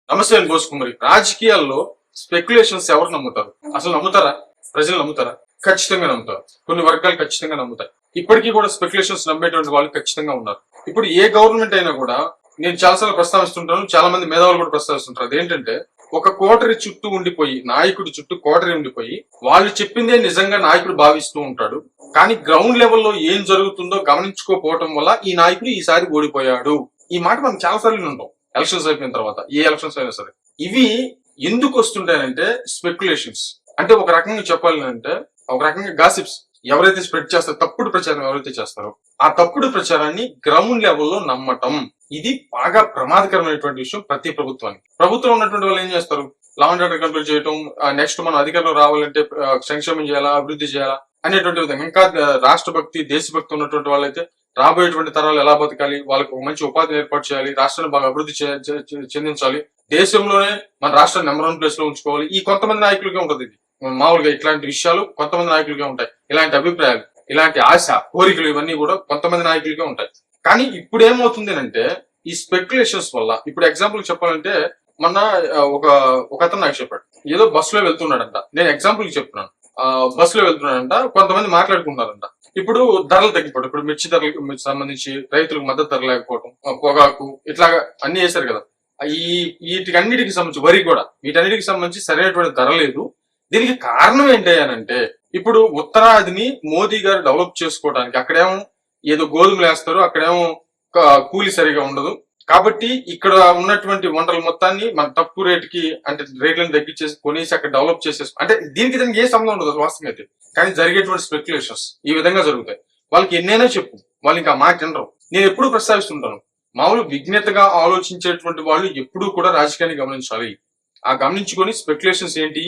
నమస్తే అని కోసుకుమరి. రాజకీయాల్లో స్పెక్యులేషన్స్ ఎవరు నమ్ముతారు? అసలు నమ్ముతారా? ప్రజలు నమ్ముతారా? ఖచ్చితంగా నమ్ముతారు. కొన్ని వర్గాలు ఖచ్చితంగా నమ్ముతాయి. ఇప్పటికీ కూడా స్పెక్యులేషన్స్ నమ్మేటువంటి వాళ్ళు ఖచ్చితంగా ఉన్నారు. ఇప్పుడు ఏ గవర్నమెంట్ అయినా కూడా, నేను చాలాసార్లు ప్రస్తావిస్తుంటాను, చాలా మంది మేధావులు కూడా ప్రస్తావిస్తుంటారు. అదేంటంటే, ఒక కోటరి చుట్టూ ఉండిపోయి, నాయకుడి చుట్టూ కోటరి ఉండిపోయి, వాళ్ళు చెప్పిందే నిజంగా నాయకుడు భావిస్తూ ఉంటాడు. కానీ గ్రౌండ్ లెవెల్లో ఏం జరుగుతుందో గమనించుకోకపోవటం వల్ల ఈ నాయకుడు ఈసారి ఓడిపోయాడు. ఈ మాట మనం చాలా సార్లు ఉంటాం ఎలక్షన్స్ అయిపోయిన తర్వాత, ఏ ఎలక్షన్స్ అయినా సరే. ఇవి ఎందుకు వస్తుంటాయంటే స్పెక్యులేషన్స్. అంటే ఒక రకంగా చెప్పాలి అంటే, ఒక రకంగా గాసిప్స్ ఎవరైతే స్ప్రెడ్ చేస్తారో, తప్పుడు ప్రచారం ఎవరైతే చేస్తారో, ఆ తప్పుడు ప్రచారాన్ని గ్రౌండ్ లెవెల్లో నమ్మటం, ఇది బాగా ప్రమాదకరమైనటువంటి విషయం ప్రతి ప్రభుత్వానికి. ప్రభుత్వం ఉన్నటువంటి వాళ్ళు ఏం చేస్తారు? లా అండ్ ఆర్డర్ కంట్రోల్ చేయటం, నెక్స్ట్ మనం అధికారంలో రావాలంటే సంక్షేమం చేయాలా, అభివృద్ధి చేయాలా అనేటువంటి విధంగా. ఇంకా రాష్ట్ర భక్తి, దేశభక్తి ఉన్నటువంటి వాళ్ళైతే రాబోయేటువంటి తరాలు ఎలా బతకాలి, వాళ్ళకు ఒక మంచి ఉపాధిని ఏర్పాటు చేయాలి, రాష్ట్రాన్ని బాగా అభివృద్ధి చెందించాలి, దేశంలోనే మన రాష్ట్రాన్ని నెంబర్ 1 ప్లేస్ లో ఉంచుకోవాలి. ఈ కొంతమంది నాయకులకే ఉంటుంది ఇది. మామూలుగా ఇట్లాంటి విషయాలు కొంతమంది నాయకులకే ఉంటాయి. ఇలాంటి అభిప్రాయాలు, ఇలాంటి ఆశ, కోరికలు ఇవన్నీ కూడా కొంతమంది నాయకులకే ఉంటాయి. కానీ ఇప్పుడు ఏమవుతుంది అంటే, ఈ స్పెక్యులేషన్స్ వల్ల, ఇప్పుడు ఎగ్జాంపుల్ చెప్పాలంటే, మొన్న ఒక అతను నాకు చెప్పాడు, ఏదో బస్సులో వెళ్తున్నాడంట. నేను ఎగ్జాంపుల్ చెప్తున్నాను. బస్సులో వెళ్తున్నాడంట, కొంతమంది మాట్లాడుకుంటున్నారంట. ఇప్పుడు ధరలు తగ్గిపోవడం, ఇప్పుడు మిర్చి ధరలకు సంబంధించి రైతులకు మద్దతు ధర లేకపోవడం, పొగాకు ఇట్లాగా అన్ని వేశారు కదా. వీటికన్నిటికి సంబంధించి, వరి కూడా, వీటన్నిటికి సంబంధించి సరైనటువంటి ధర లేదు. దీనికి కారణం ఏంటంటే, ఇప్పుడు ఉత్తరాదిని మోదీ గారు డెవలప్ చేసుకోవడానికి, అక్కడేమో ఏదో గోధుమలు వేస్తారు, అక్కడేమో కూలి సరిగా ఉండదు. కాబట్టి ఇక్కడ ఉన్నటువంటి వనరుల మొత్తాన్ని మన తక్కువ రేటుకి, అంటే రేట్లను తగ్గించేసి కొనేసి అక్కడ డెవలప్ చేసేసి, అంటే దీనికి ఏ సంబంధం ఉండదు వాస్తవం అయితే. కానీ జరిగేటువంటి స్పెక్యులేషన్స్ ఈ విధంగా జరుగుతాయి. వాళ్ళకి ఎన్నైనా చెప్పు, వాళ్ళు ఇంకా మాట తినరు. నేను ఎప్పుడు ప్రస్తావిస్తుంటాను, మామూలు విజ్ఞతగా ఆలోచించేటువంటి వాళ్ళు ఎప్పుడూ కూడా రాజకీయాన్ని గమనించాలి. ఆ గమనించుకొని స్పెక్యులేషన్స్ ఏంటి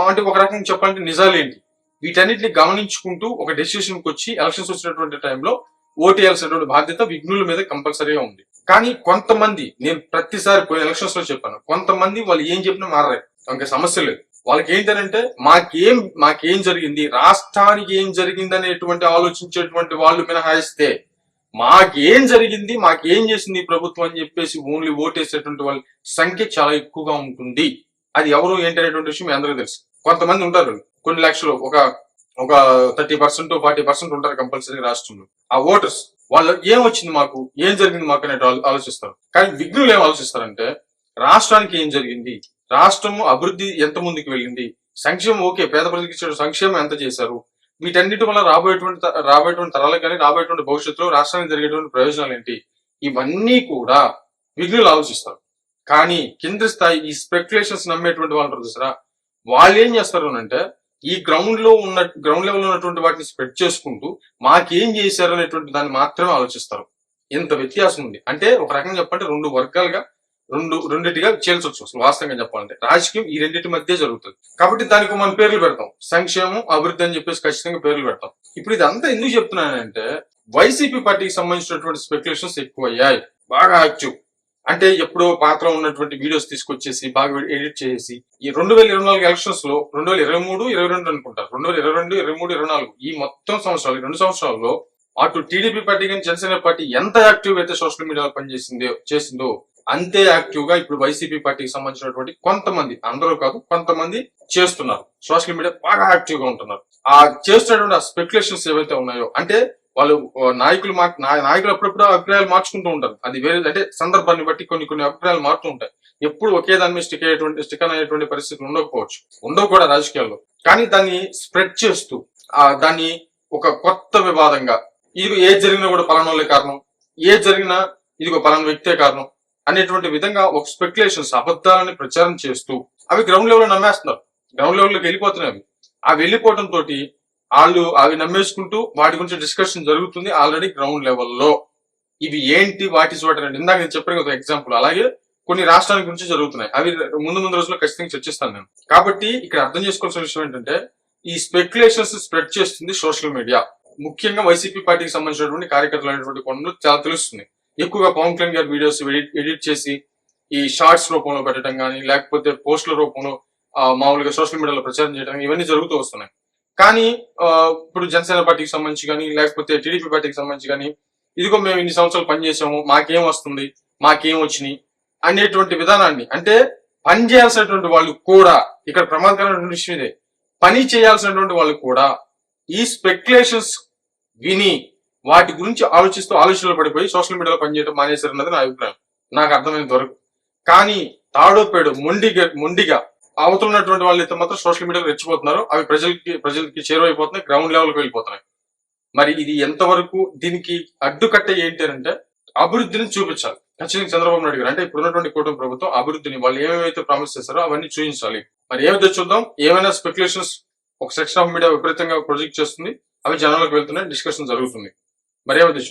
అంటే, ఒక రకంగా చెప్పాలంటే నిజాలు ఏంటి, వీటన్నిటిని గమనించుకుంటూ ఒక డెసిషన్ కి వచ్చి ఎలక్షన్స్ వచ్చినటువంటి టైంలో ఓటేయాల్సినటువంటి బాధ్యత విఘ్నుల మీద కంపల్సరీగా ఉంది. కానీ కొంతమంది, నేను ప్రతిసారి పోయిన ఎలక్షన్స్ లో చెప్పాను, కొంతమంది వాళ్ళు ఏం చెప్పినా మారరు, ఇంకా సమస్య లేదు. వాళ్ళకి ఏంటంటే, మాకేం జరిగింది, రాష్ట్రానికి ఏం జరిగింది అనేటువంటి ఆలోచించేటువంటి వాళ్ళు మినహాయిస్తే, మాకేం జరిగింది, మాకేం చేసింది ఈ ప్రభుత్వం అని చెప్పేసి ఓన్లీ ఓటేసేటువంటి వాళ్ళ సంఖ్య చాలా ఎక్కువగా ఉంటుంది. అది ఎవరు ఏంటి అనేటువంటి విషయం మీ అందరికీ తెలుసు. కొంతమంది ఉంటారు, కొన్ని లక్షలు, ఒక 30%, 40% ఉంటారు కంపల్సరీ రాష్ట్రంలో. ఆ ఓటర్స్ వాళ్ళు ఏం వచ్చింది మాకు, ఏం జరిగింది మాకు అనేది ఆలోచిస్తారు. కానీ విఘ్నులు ఏం ఆలోచిస్తారంటే, రాష్ట్రానికి ఏం జరిగింది, రాష్ట్రం అభివృద్ధి ఎంత ముందుకు వెళ్ళింది, సంక్షేమం ఓకే, పేద ప్రజలకు ఇచ్చే సంక్షేమం ఎంత చేశారు, వీటన్నిటి వల్ల రాబోయేటువంటి తరాలకు కానీ రాబోయేటువంటి భవిష్యత్తులో రాష్ట్రానికి జరిగేటువంటి ప్రయోజనాలు ఏంటి, ఇవన్నీ కూడా విఘ్నులు ఆలోచిస్తారు. కానీ కింద స్థాయి ఈ స్పెక్యులేషన్స్ నమ్మేటువంటి వాళ్ళు చూసారా, వాళ్ళు ఏం చేస్తారు అంటే, ఈ గ్రౌండ్ లెవెల్ ఉన్నటువంటి వాటిని స్ప్రెడ్ చేసుకుంటూ మాకేం చేశారు అనేటువంటి దాన్ని మాత్రమే ఆలోచిస్తారు. ఇంత వ్యత్యాసం ఉంది. అంటే ఒక రకంగా చెప్పాలంటే రెండు వర్గాలుగా, రెండింటిగా చేల్చొచ్చు. అసలు వాస్తవంగా చెప్పాలంటే రాజకీయం ఈ రెండింటి మధ్య జరుగుతుంది. కాబట్టి దానికి మనం పేర్లు పెడతాం, సంక్షేమం, అభివృద్ధి అని చెప్పేసి ఖచ్చితంగా పేర్లు పెడతాం. ఇప్పుడు ఇదంతా ఎందుకు చెప్తున్నానంటే, వైసీపీ పార్టీకి సంబంధించినటువంటి స్పెక్యులేషన్స్ ఎక్కువ అయ్యాయి, బాగా యాక్టివ్. అంటే ఎప్పుడో పాత్ర ఉన్నటువంటి వీడియోస్ తీసుకొచ్చేసి బాగా ఎడిట్ చేసి, ఈ 2024 ఎలక్షన్స్ లో 2023, 22 అనుకుంటారు, 2022, 23, 24 ఈ మొత్తం సంవత్సరాలు, 2 సంవత్సరాల్లో అటు టీడీపీ పార్టీ కానీ జనసేన పార్టీ ఎంత యాక్టివ్ అయితే సోషల్ మీడియాలో చేసిందో అంతే యాక్టివ్ గా ఇప్పుడు వైసీపీ పార్టీకి సంబంధించినటువంటి కొంతమంది, అందరూ కాదు కొంతమంది చేస్తున్నారు. సోషల్ మీడియా బాగా యాక్టివ్ గా ఉంటున్నారు. ఆ చేస్తున్నటువంటి ఆ స్పెక్యులేషన్స్ ఏవైతే ఉన్నాయో, అంటే వాళ్ళు నాయకులు అప్పుడప్పుడు అభిప్రాయాలు మార్చుకుంటూ ఉంటారు. అది వేరే, అంటే సందర్భాన్ని బట్టి కొన్ని అభిప్రాయాలు మారుతూ ఉంటాయి. ఎప్పుడు ఒకే దాని మీద స్టిక్ అనేటువంటి పరిస్థితులు ఉండవు కూడా రాజకీయాల్లో. కానీ దాన్ని స్ప్రెడ్ చేస్తూ, దాన్ని ఒక కొత్త వివాదంగా, ఇది ఏది జరిగినా కూడా పలానా కారణం, ఏది జరిగినా ఇది ఒక పలానా వ్యక్తే కారణం అనేటువంటి విధంగా ఒక స్పెక్యులేషన్స్, అబద్ధాలని ప్రచారం చేస్తూ అవి గ్రౌండ్ లెవెల్లో నమ్మేస్తున్నారు. గ్రౌండ్ లెవెల్లోకి వెళ్ళిపోతున్నాయి. అవి వెళ్ళిపోవడం తోటి వాళ్ళు అవి నమ్మేసుకుంటూ వాటి గురించి డిస్కషన్ జరుగుతుంది ఆల్రెడీ గ్రౌండ్ లెవెల్లో. ఇవి ఏంటి, వాటి వాటి ఇందాక నేను చెప్పాను కదా ఎగ్జాంపుల్, అలాగే కొన్ని రాష్ట్రాల గురించి జరుగుతున్నాయి. అవి ముందు రోజుల్లో ఖచ్చితంగా చర్చిస్తాను నేను. కాబట్టి ఇక్కడ అర్థం చేసుకోవాల్సిన విషయం ఏంటంటే, ఈ స్పెక్యులేషన్స్ స్ప్రెడ్ చేస్తుంది సోషల్ మీడియా. ముఖ్యంగా వైసీపీ పార్టీకి సంబంధించినటువంటి కార్యకర్తలు అనేటువంటి కొనులు చాలా తెలుస్తుంది. ఎక్కువగా పవన్ కళ్యాణ్ గారి వీడియోస్ ఎడిట్ చేసి ఈ షార్ట్స్ రూపంలో పెట్టడం కానీ, లేకపోతే పోస్టుల రూపంలో మామూలుగా సోషల్ మీడియాలో ప్రచారం చేయడం, ఇవన్నీ జరుగుతూ వస్తున్నాయి. కానీ ఇప్పుడు జనసేన పార్టీకి సంబంధించి కానీ, లేకపోతే టీడీపీ పార్టీకి సంబంధించి కానీ, ఇదిగో మేము ఇన్ని సంవత్సరాలు పనిచేసాము, మాకేం వస్తుంది, మాకేం వచ్చినాయి అనేటువంటి విధానాన్ని, అంటే పని చేయాల్సినటువంటి వాళ్ళు కూడా, ఇక్కడ ప్రమాదకరమైన విషయం ఇదే, పని చేయాల్సినటువంటి వాళ్ళు కూడా ఈ స్పెక్యులేషన్స్ విని వాటి గురించి ఆలోచిస్తూ ఆలోచనలు పడిపోయి సోషల్ మీడియాలో పనిచేయడం మానేశారు అన్నది నా అభిప్రాయం, నాకు అర్థమైనంత వరకు. కానీ తాడోపేడు మొండిగా అవతున్నటువంటి వాళ్ళు అయితే మాత్రం సోషల్ మీడియాలో రెచ్చిపోతున్నారు. అవి ప్రజలకి చేరువైపోతున్నాయి, గ్రౌండ్ లెవెల్కి వెళ్ళిపోతున్నాయి. మరి ఇది ఎంతవరకు, దీనికి అడ్డుకట్ట ఏంటి అంటే అభివృద్ధిని చూపించాలి ఖచ్చితంగా చంద్రబాబు నాయుడు గారు. అంటే ఇప్పుడున్నటువంటి కూటమి ప్రభుత్వం అభివృద్ధిని వాళ్ళు ఏమేమైతే ప్రామిస్ చేస్తారో అవన్నీ చూపించాలి. మరి ఏమైతే చూద్దాం. ఏమైనా స్పెక్యులేషన్స్ ఒక సెక్షన్ ఆఫ్ మీడియా విపరీతంగా ప్రొజెక్ట్ చేస్తుంది, అవి జనాలకు వెళ్తున్నాయి, డిస్కషన్ జరుగుతుంది. మరి ఏమైతే